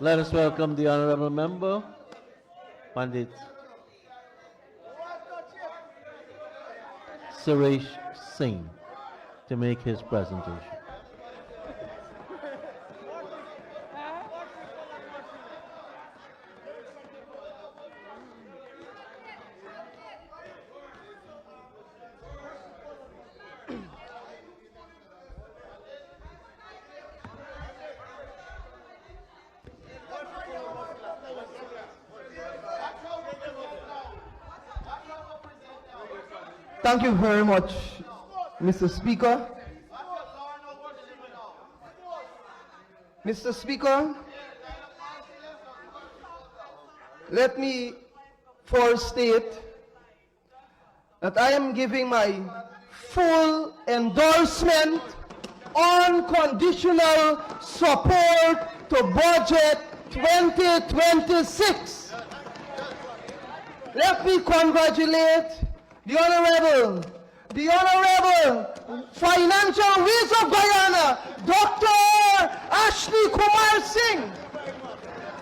Let us welcome the Honorable Member, Pandit Suresh Singh, to make his presentation. Thank you very much, Mr. Speaker. Mr. Speaker, let me first state that I am giving my full endorsement, unconditional support to Budget 2026. Let me congratulate the Honorable Financial Whiz of Guyana, Dr. Ashley Kumar Singh,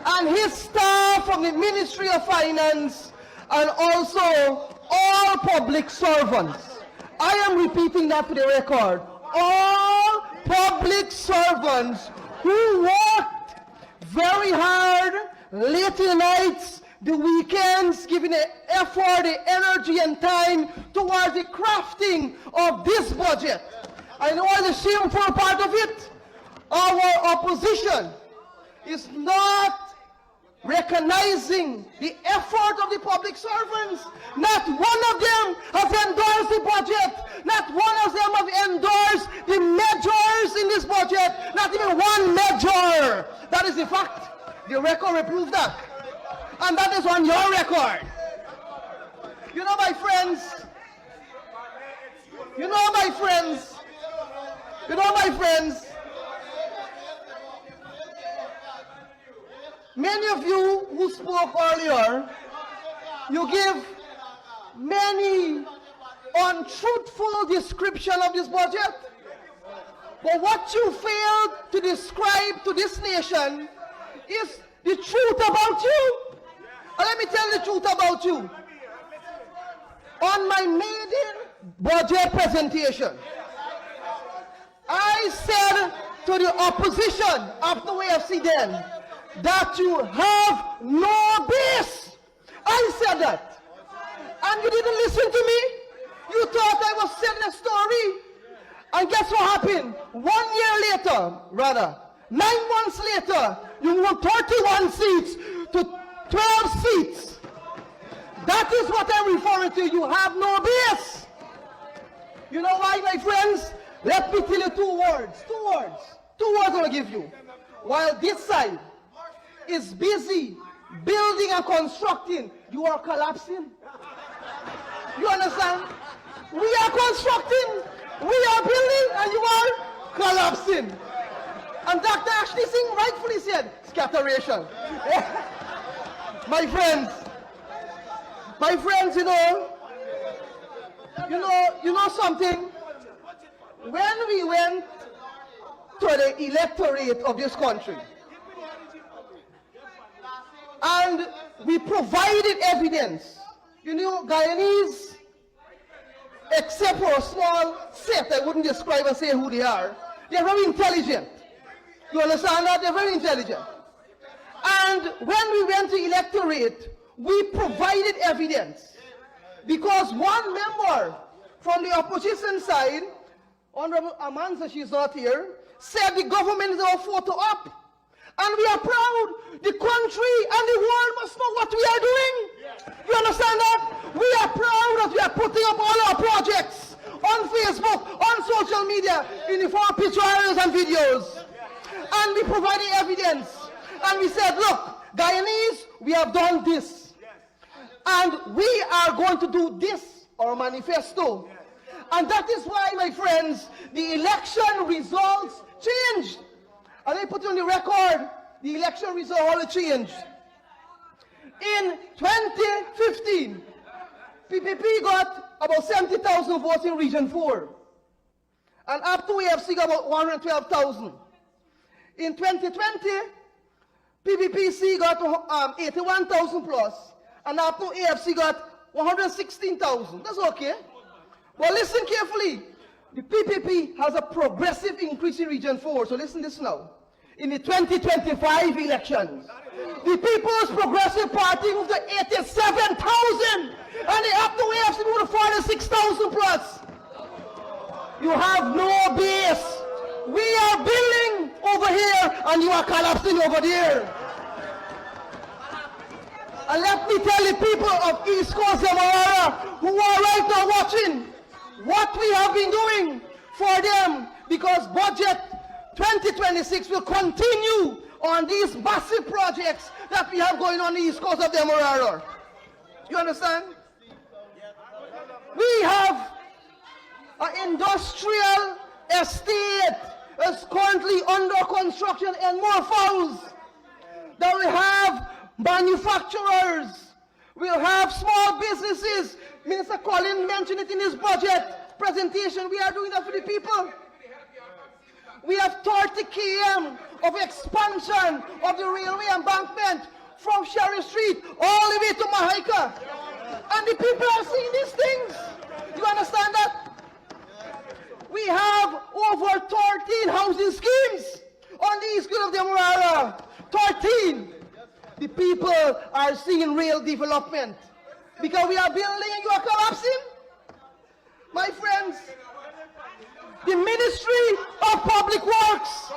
and his staff from the Ministry of Finance, and also all public servants. I am repeating that for the record. All public servants who worked very hard, late in the nights, the weekends, giving the effort, the energy and time towards the crafting of this budget. I know the shameful part of it. Our opposition is not recognizing the effort of the public servants. Not one of them has endorsed the budget. Not one of them have endorsed the measures in this budget. Not even one measure. That is the fact. The record will prove that. And that is on your record. You know, my friends, many of you who spoke earlier, you give many untruthful description of this budget. But what you failed to describe to this nation is the truth about you. And let me tell the truth about you. On my maiden budget presentation, I said to the opposition of the AFC then that you have no base. I said that. And you didn't listen to me. You thought I was telling a story. And guess what happened? 1 year later, rather, 9 months later, you moved 31 seats to 12 seats. That is what I'm referring to. You have no base. You know why, my friends? Let me tell you two words. Two words I'm going to give you. While this side is busy building and constructing, you are collapsing. You understand? We are constructing, we are building, and you are collapsing. And Dr. Ashley Singh rightfully said, scatteration. My friends, you know something? When we went to the electorate of this country, and we provided evidence, you know, Guyanese, except for a small set, I wouldn't describe and say who they are, they're very intelligent. You understand that? They're very intelligent. And when we went to electorate, we provided evidence. Because one member from the opposition side, Honorable Amanza, she's not here, said the government is our photo up. And we are proud. The country and the world must know what we are doing. You understand that? We are proud that we are putting up all our projects on Facebook, on social media, in the form of pictures and videos. And we provided evidence. And we said, look, Guyanese, we have done this. And we are going to do this, our manifesto. And that is why, my friends, the election results changed. And I put it on the record, the election result all changed. In 2015, PPP got about 70,000 votes in Region 4. And up to AFC got about 112,000. In 2020, PPPC got 81,000 plus, and up to AFC got 116,000. That's okay. But listen carefully. The PPP has a progressive increase in Region 4. So listen this now. In the 2025 elections, the People's Progressive Party moved to 87,000, and the up to AFC moved to 46,000 plus. You have no base. We are building over here, and you are collapsing over there. And let me tell the people of East Coast Demerara who are right now watching what we have been doing for them, because budget 2026 will continue on these massive projects that we have going on the East Coast of Demerara. You understand? We have an industrial estate that's currently under construction in Morphouse. That we have manufacturers, we'll have small businesses. Minister Collins mentioned it in his budget presentation. We are doing that for the people. We have 30 km of expansion of the railway embankment from Sheriff Street all the way to Mahaika. And the people are seeing these things. You understand that? We have over 13 housing schemes on the East Coast of Demerara. 13. The people are seeing real development. Because we are building and you are collapsing. My friends, the Ministry of Public Works,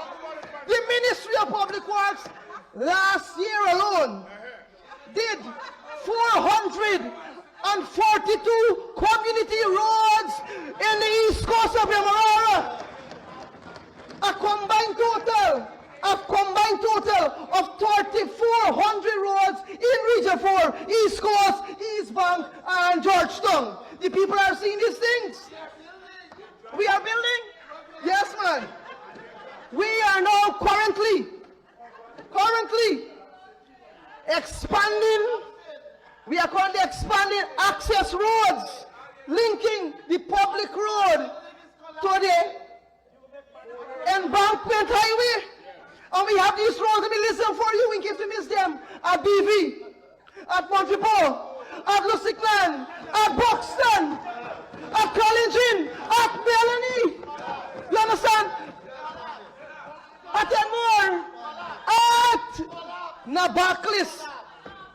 last year alone did 442 community roads in the East Coast of Demerara. A combined total of 3,400 roads in Region 4, East Coast, East Bank, and Georgetown. The people are seeing these things. We are building. Yes, man. We are now currently expanding. We are currently expanding access roads, linking the public road to the embankment highway. And we have these roads to be listed for you in case you miss them. At BV, at Montreal, at Lusignan, at Buxton, at Collington, at Melanie. You understand? At Enmore, at Nabaklis.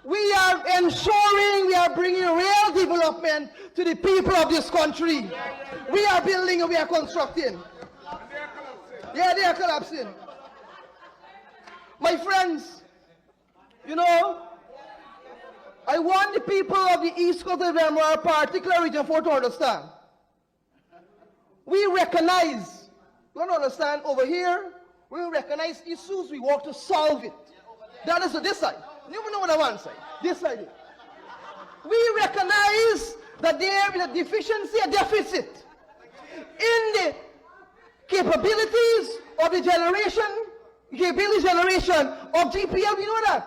We are ensuring we are bringing real development to the people of this country. We are building and we are constructing. Yeah, they are collapsing. My friends, you know, I want the people of the East Coast of Demerara, particularly Region 4, to understand. We recognize, you don't understand, over here, we recognize issues, we work to solve it. That is this side. You know what I want to say. This side. We recognize that there is a deficiency, a deficit in the capabilities of the capability generation of GPL. We know that.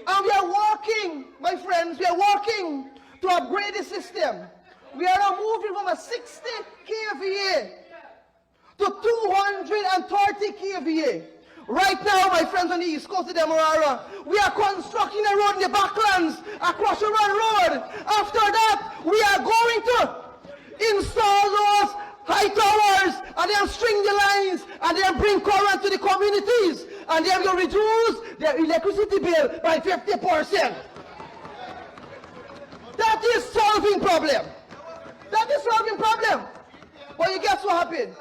And we are working, my friends, we are working to upgrade the system. We are now moving from a 60 kVA to 230 kVA. Right now, my friends on the East Coast of Demerara, we are constructing a road in the Backlands across the Run Road. After that, we are going to install those high towers and then string the lines and then bring current to the communities and then we'll reduce their electricity bill by 50%. That is solving problem. That is solving problem. But you guess what happened?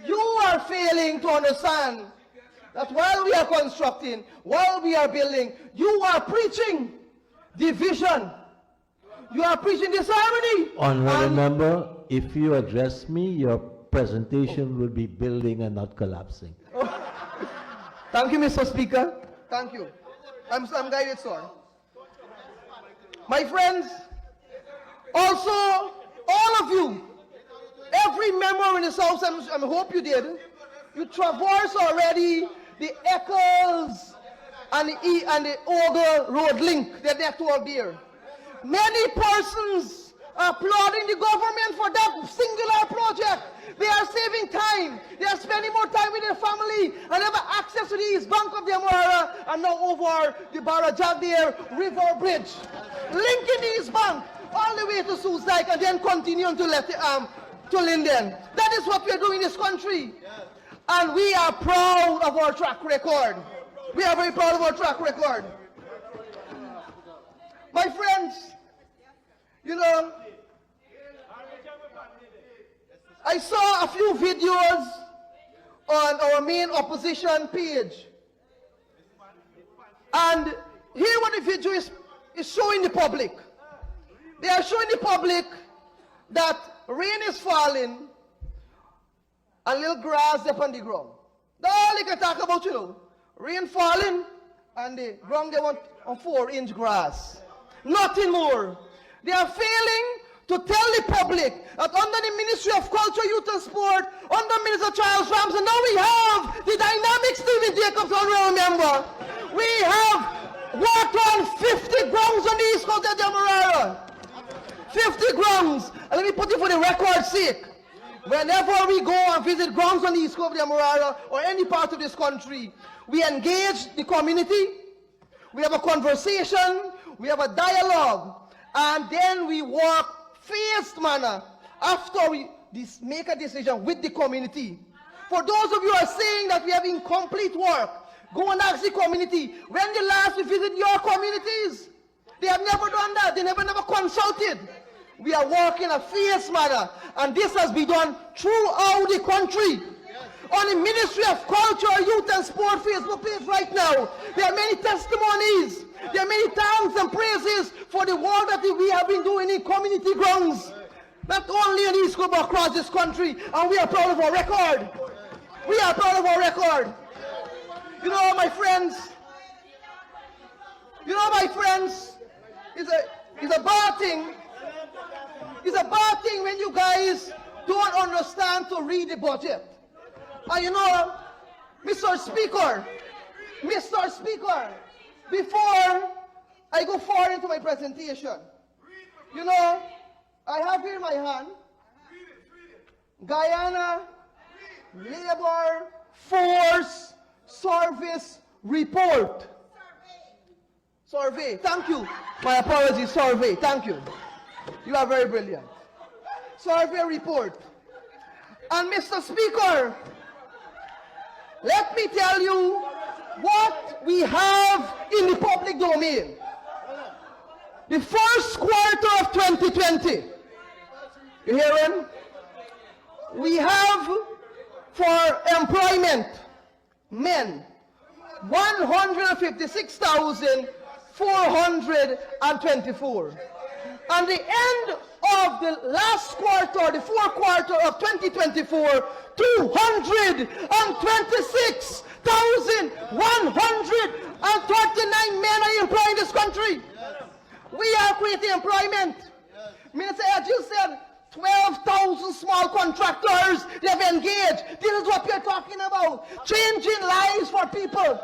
You are failing to understand that while we are constructing, while we are building, you are preaching division. You are preaching disharmony. Honorable member, if you address me, your presentation will be building and not collapsing. Thank you, Mr. Speaker. Thank you. I'm guided, sir. My friends, also, all of you, every member in this house, I hope you did, you traversed already the Eccles and the Ogle Road link that they're toward there. Many persons are applauding the government for that singular project. They are saving time. They are spending more time with their family and have access to the East Bank of Demerara and now over over the Barajagdir River Bridge, linking the East Bank all the way to Sioux Dike and then continuing to to Linden. That is what we are doing in this country. And we are proud of our track record. We are very proud of our track record. My friends, you know, I saw a few videos on our main opposition page. And here what the video is showing the public. They are showing the public that rain is falling and little grass up on the ground. That's all they can talk about, you know. Rain falling and the ground they want on 4-inch grass. Nothing more. They are failing to tell the public that under the Ministry of Culture, Youth and Sport, under Minister Charles Ramsey, now we have the dynamic Stephen Jacobs, I remember. We have worked on 50 grounds on the East Coast of Demerara. 50 grounds. And let me put it for the record's sake. Whenever we go and visit grounds on the East Coast of Demerara or any part of this country, we engage the community, we have a conversation, we have a dialogue, and then we work phased manner after we make a decision with the community. For those of you who are saying that we have incomplete work, go and ask the community, when the last we visit your communities? They have never done that. They never consulted. We are working a phased manner, and this has been done throughout the country. On the Ministry of Culture, Youth and Sport Facebook page right now, there are many testimonies. There are many thanks and praises for the work that we have been doing in community grounds. Not only in East Coast, but across this country. And we are proud of our record. We are proud of our record. You know, my friends, it's a bad thing. It's a bad thing when you guys don't understand to read the budget. And you know, Mr. Speaker, before I go forward into my presentation, you know, I have here in my hand Guyana Labor Force Service Report. Survey. Thank you. My apologies. Survey. Thank you. You are very brilliant. Survey report. And Mr. Speaker, let me tell you what we have in the public domain. The first quarter of 2020, you hearing? We have for employment, men, 156,424. And the end of the last quarter, the fourth quarter of 2024, 226,139 men are employed in this country. We are creating employment. Minister, as you said, 12,000 small contractors they have engaged. This is what we are talking about. Changing lives for people.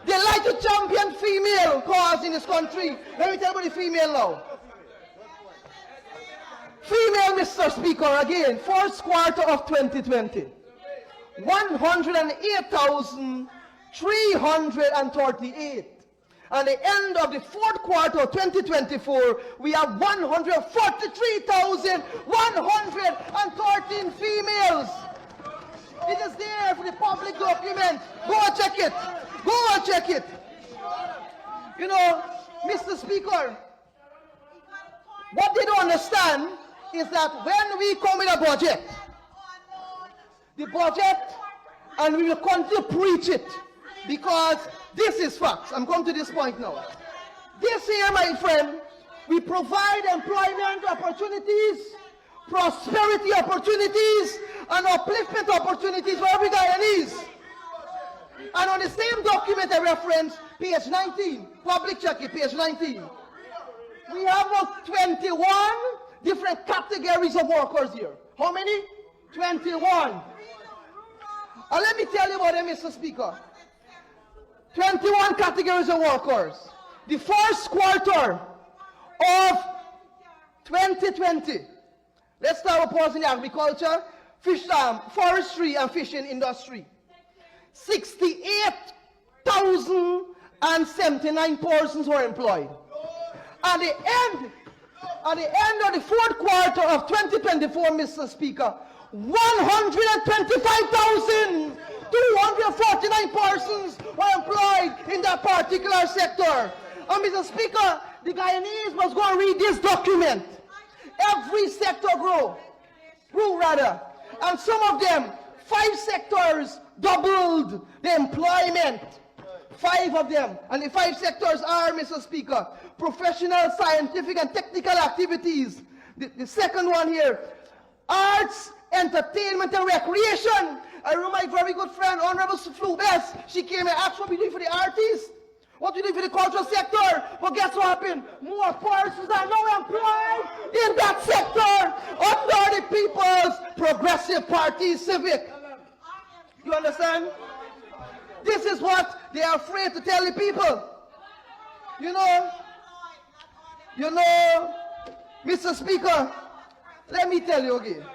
They like to champion female cause in this country. Let me tell you about the female now. Female, Mr. Speaker, again, first quarter of 2020, 108,338. At the end of the fourth quarter of 2024, we have 143,113 females. It is there for the public document. Go and check it. Go and check it. You know, Mr. Speaker, what they don't understand is that when we come with a budget, and we will continue to preach it, because this is facts. I'm coming to this point now. This year, my friend, we provide employment opportunities, prosperity opportunities, and upliftment opportunities for every Guyanese. And on the same document I reference, page 19, public check it, page 19. We have about 21 different categories of workers here. How many? 21. And let me tell you about them, Mr. Speaker. 21 categories of workers. The first quarter of 2020. Let's start with person in the agriculture, forestry and fishing industry. 68,000 and 79 persons were employed. At the end of the fourth quarter of 2024, Mr. Speaker, 125,249 persons were employed in that particular sector. And Mr. Speaker, the Guyanese must go and read this document. Every sector grew rather. And some of them, 5 sectors doubled the employment. 5 of them. And the 5 sectors are, Mr. Speaker, professional, scientific, and technical activities. The second one here, arts, entertainment, and recreation. I remember my very good friend, Honorable Flu Best. She came and asked what we do for the artists. What we do for the cultural sector. But guess what happened? More persons are now employed in that sector under the People's Progressive Party Civic. You understand? This is what they are afraid to tell the people. You know, Mr. Speaker, let me tell you again.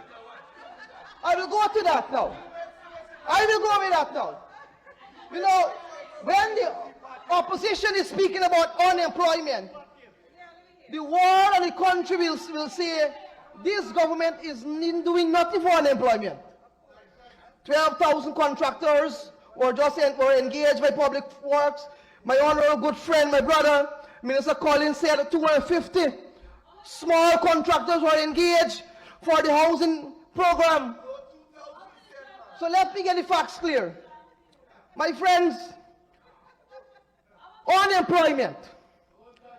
I will go to that now. I will go with that now. You know, when the opposition is speaking about unemployment, the world and the country will say this government is doing nothing for unemployment. 12,000 contractors were engaged by public works. My honorable good friend, my brother, Minister Collins, said that 250 small contractors were engaged for the housing program. So let me get the facts clear. My friends, unemployment.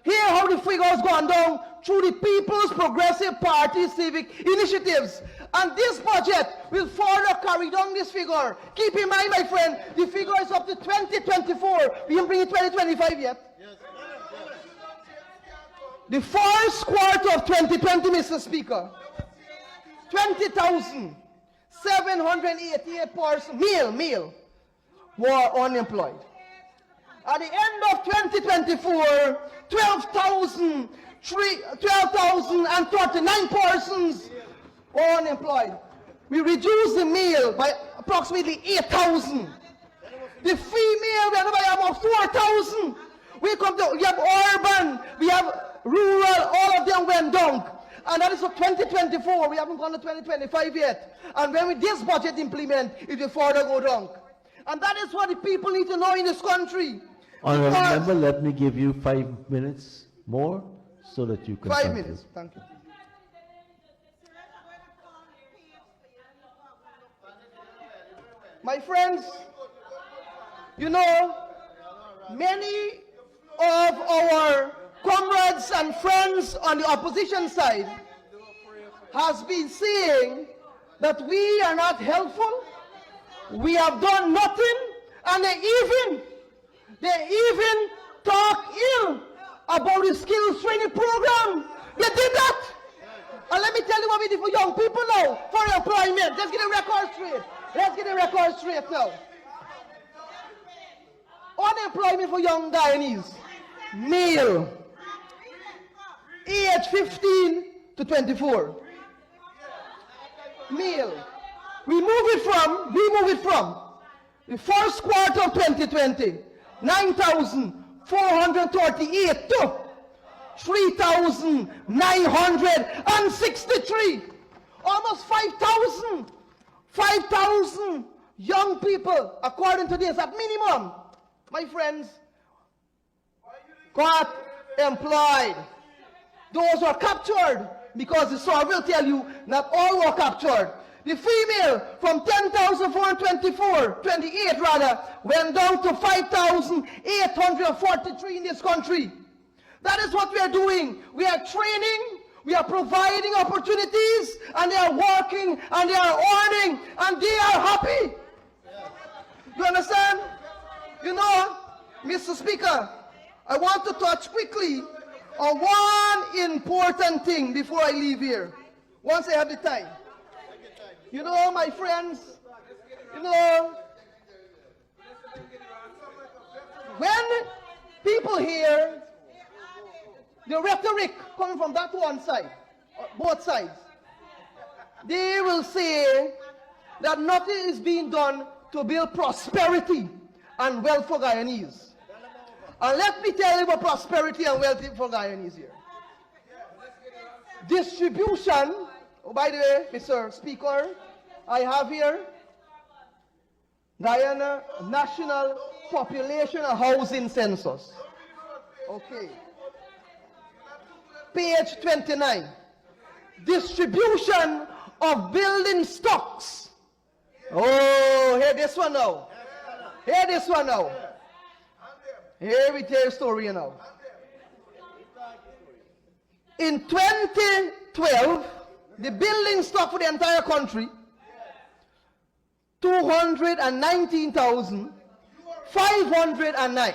Here how the figures gone down through the People's Progressive Party civic initiatives. And this budget will further carry down this figure. Keep in mind, my friend, the figure is up to 2024. We didn't bring it 2025 yet. The first quarter of 2020, Mr. Speaker, 20,788 persons, male, were unemployed. At the end of 2024, 12,039 persons were unemployed. We reduced the male by approximately 8,000. The female, we have about 4,000. We have urban, we have rural, all of them went down. And that is for 2024. We haven't gone to 2025 yet. And when this budget implement, it will further go down. And that is what the people need to know in this country. Honourable member, let me give you 5 minutes more so that you can 5 conclude. minutes, thank you. My friends, you know, many of our comrades and friends on the opposition side has been saying that we are not helpful, we have done nothing, and they even talk ill about the skills training program. They did that. And let me tell you what we did for young people now, for employment. Let's get the record straight. Let's get the record straight now. Unemployment for young Guyanese, male, age 15 to 24. Male. We move it from the first quarter of 2020, 9,438 to 3,963. Almost 5,000 young people, according to this, at minimum, my friends, got employed. Those were captured, because the survey will tell you not all were captured. The female from 28 went down to 5,843 in this country. That is what we are doing. We are training, we are providing opportunities, and they are working, and they are earning, and they are happy. You understand? You know, Mr. Speaker, I want to touch quickly on one important thing before I leave here, once I have the time. You know, my friends, you know, when people hear the rhetoric coming from that one side, both sides, they will say that nothing is being done to build prosperity and wealth for Guyanese. And let me tell you about prosperity and wealth for Guyanese here. Distribution, oh, by the way, Mr. Speaker, I have here Guyana National Population and Housing Census. Okay. Page 29. Distribution of building stocks. Oh, hear this one now. Hear this one now. Here we tell a story now. In 2012, the building stock for the entire country, 219,509.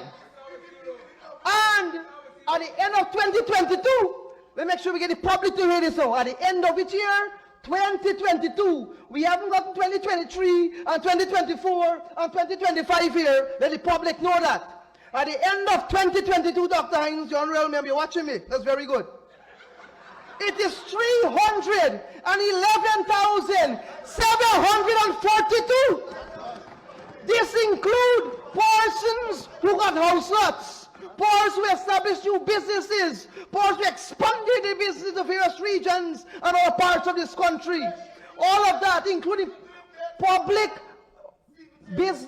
And at the end of 2022, let's make sure we get the public to hear this out. At the end of each year, 2022, we haven't gotten 2023 and 2024 and 2025 here. Let the public know that. At the end of 2022, Dr. Hines, John Real, remember, you're watching me. That's very good. It is 311,742. This includes persons who got house lots, persons who established new businesses, persons who expanded the business of various regions and all parts of this country. All of that, including public buildings,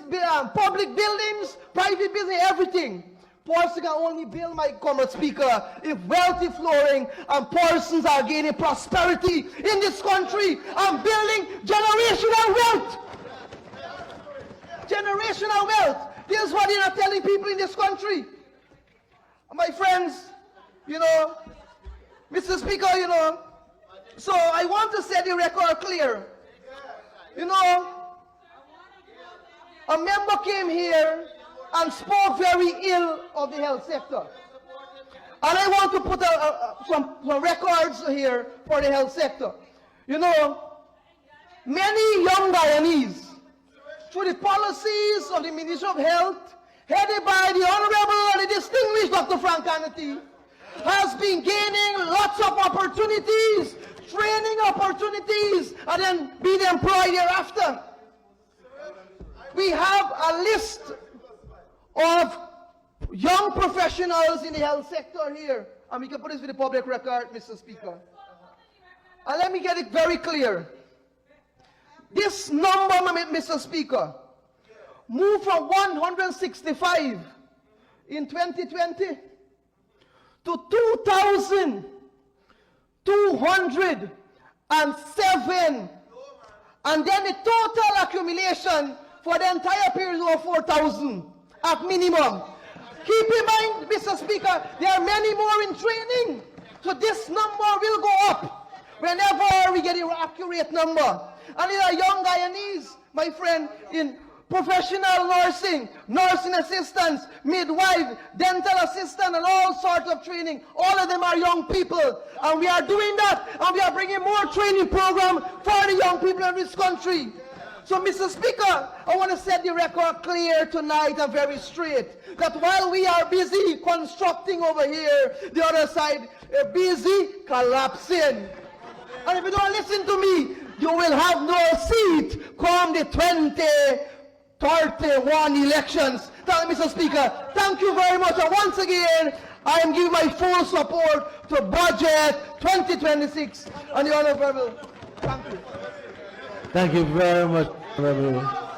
private buildings, everything. Persons can only build, my comrade speaker, if wealth is flowing and persons are gaining prosperity in this country and building generational wealth. Generational wealth. This is what they are telling people in this country. My friends, you know, Mr. Speaker, you know, so I want to set the record clear. You know, a member came here and spoke very ill of the health sector. And I want to put some records here for the health sector. You know, many young Guyanese, through the policies of the Ministry of Health, headed by the Honorable and the distinguished Dr. Frank Anity, has been gaining lots of opportunities, training opportunities, and then being employed thereafter. We have a list of young professionals in the health sector here, and we can put this with the public record, Mr. Speaker. And let me get it very clear. This number, Mr. Speaker, moved from 165 in 2020 to 2,207, and then the total accumulation for the entire period was 4,000 at minimum. Keep in mind, Mr. Speaker, there are many more in training, so this number will go up whenever we get an accurate number. And there are young Guyanese, my friend, in professional nursing, nursing assistants, midwife, dental assistant, and all sorts of training. All of them are young people, and we are doing that, and we are bringing more training program for the young people in this country. So, Mr. Speaker, I want to set the record clear tonight and very straight, that while we are busy constructing over here, the other side is busy collapsing. And if you don't listen to me, you will have no seat come the 2031 elections. Thank you, Mr. Speaker. Thank you very much. And once again, I am giving my full support to Budget 2026 and the Honorable. Thank you. Thank you very much, Honorable.